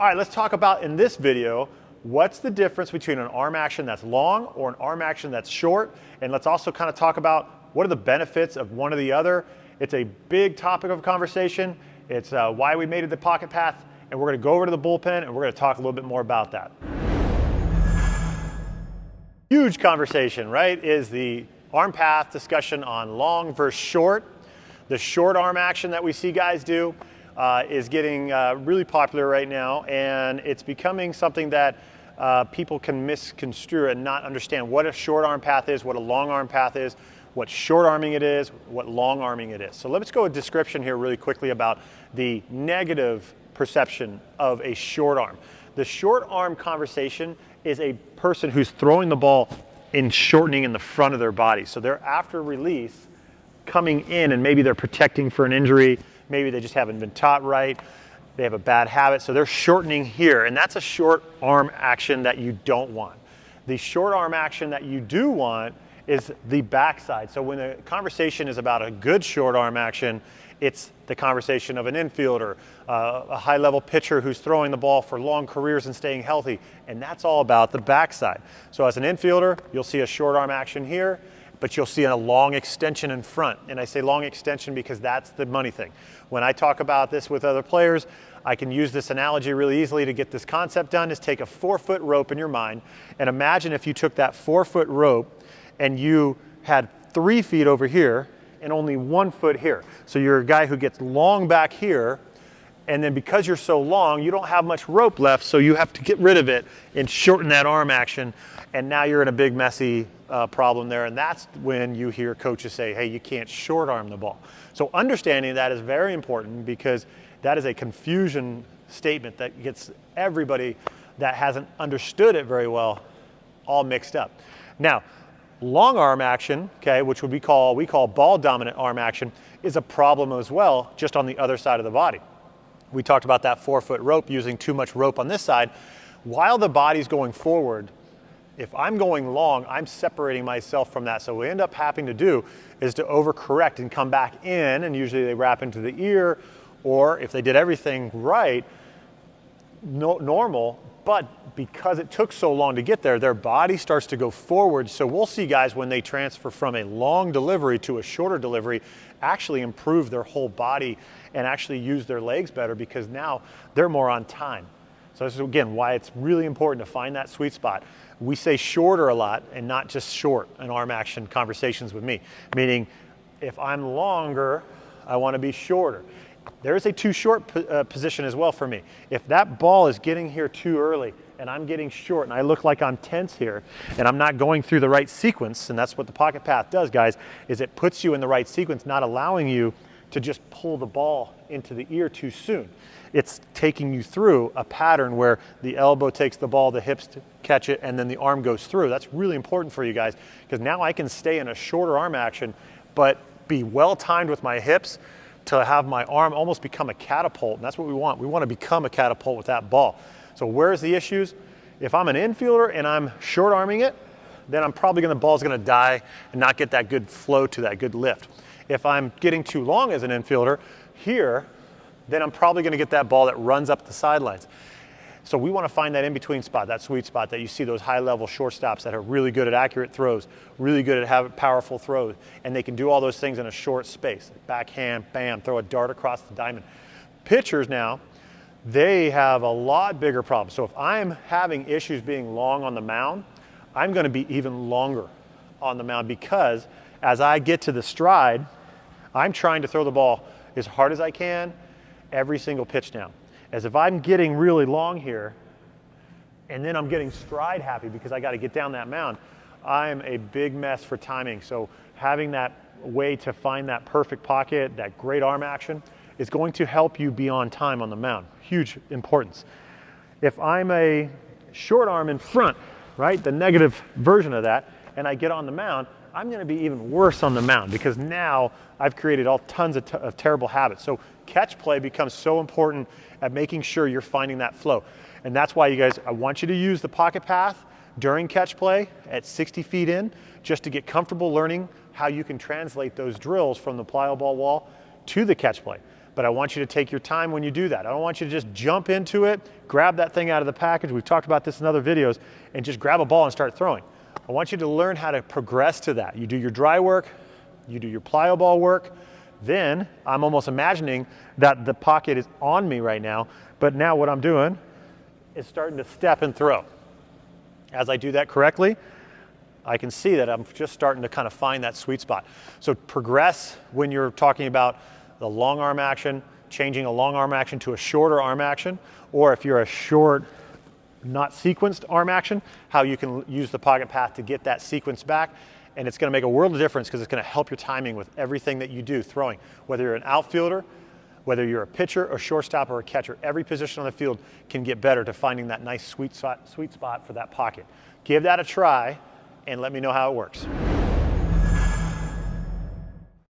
All right, let's talk about in this video, what's the difference between an arm action that's long or an arm action that's short? And let's also kind of talk about what are the benefits of one or the other. It's a big topic of conversation. It's why we made it the Pocket Path, and we're gonna go over to the bullpen and we're gonna talk a little bit more about that. Huge conversation, right, is the arm path discussion on long versus short. The short arm action that we see guys do is getting really popular right now, and it's becoming something that people can misconstrue and not understand what a short arm path is, what a long arm path is, what short arming it is, what long arming it is. So let's go a description here really quickly about the negative perception of a short arm. The short arm conversation is a person who's throwing the ball in shortening in the front of their body. So they're after release coming in, and maybe they're protecting for an injury, maybe they just haven't been taught right, they have a bad habit, so they're shortening here, and that's a short arm action that you don't want. The short arm action that you do want is the backside. So when the conversation is about a good short arm action, it's the conversation of an infielder, a high level pitcher who's throwing the ball for long careers and staying healthy, and that's all about the backside. So as an infielder, you'll see a short arm action here, but you'll see a long extension in front. And I say long extension because that's the money thing. When I talk about this with other players, I can use this analogy really easily to get this concept done, is take a 4-foot rope in your mind and imagine if you took that 4-foot rope and you had 3 feet over here and only 1 foot here. So you're a guy who gets long back here, and then because you're so long, you don't have much rope left, so you have to get rid of it and shorten that arm action, and now you're in a big messy problem there, and that's when you hear coaches say, hey, you can't short arm the ball. So understanding that is very important, because that is a confusion statement that gets everybody that hasn't understood it very well all mixed up. Now, long arm action, okay, which we call ball dominant arm action, is a problem as well, just on the other side of the body. We talked about that 4-foot rope, using too much rope on this side. While the body's going forward, if I'm going long, I'm separating myself from that. So what we end up having to do is to overcorrect and come back in, and usually they wrap into the ear, or if they did everything right, normal, but because it took so long to get there, their body starts to go forward. So we'll see guys when they transfer from a long delivery to a shorter delivery actually improve their whole body and actually use their legs better, because now they're more on time. So this is, again, why it's really important to find that sweet spot. We say shorter a lot and not just short in arm action conversations with me, meaning if I'm longer, I want to be shorter. There is a too short position as well for me. If that ball is getting here too early and I'm getting short and I look like I'm tense here and I'm not going through the right sequence, and that's what the Pocket Path does, guys, is it puts you in the right sequence, not allowing you to just pull the ball into the ear too soon. It's taking you through a pattern where the elbow takes the ball, the hips to catch it, and then the arm goes through. That's really important for you guys, because now I can stay in a shorter arm action, but be well timed with my hips to have my arm almost become a catapult, and that's what we want. We want to become a catapult with that ball. So where's the issues? If I'm an infielder and I'm short arming it, then I'm probably the ball's gonna die and not get that good flow to that good lift. If I'm getting too long as an infielder here, then I'm probably gonna get that ball that runs up the sidelines. So we want to find that in-between spot, that sweet spot that you see those high-level shortstops that are really good at accurate throws, really good at having powerful throws, and they can do all those things in a short space. Backhand, bam, throw a dart across the diamond. Pitchers now, they have a lot bigger problems. So if I'm having issues being long on the mound, I'm going to be even longer on the mound, because as I get to the stride, I'm trying to throw the ball as hard as I can every single pitch now. As if I'm getting really long here, and then I'm getting stride happy because I got to get down that mound, I'm a big mess for timing. So having that way to find that perfect pocket, that great arm action, is going to help you be on time on the mound. Huge importance. If I'm a short arm in front, right, the negative version of that, and I get on the mound, I'm going to be even worse on the mound, because now I've created all tons of terrible habits. So catch play becomes so important at making sure you're finding that flow. And that's why, you guys, I want you to use the Pocket Path during catch play at 60 feet in, just to get comfortable learning how you can translate those drills from the plyo ball wall to the catch play. but I want you to take your time when you do that. I don't want you to just jump into it, grab that thing out of the package. We've talked about this in other videos, and just grab a ball and start throwing. I want you to learn how to progress to that. You do your dry work, you do your plyo ball work, then I'm almost imagining that the pocket is on me right now, but now what I'm doing is starting to step and throw. As I do that correctly, I can see that I'm just starting to kind of find that sweet spot. So progress when you're talking about the long arm action, changing a long arm action to a shorter arm action, or if you're a short, not sequenced arm action, how you can use the pocket path to get that sequence back. And it's going to make a world of difference because it's going to help your timing with everything that you do throwing. Whether you're an outfielder, whether you're a pitcher, a shortstop, or a catcher, every position on the field can get better to finding that nice sweet spot for that pocket. Give that a try and let me know how it works.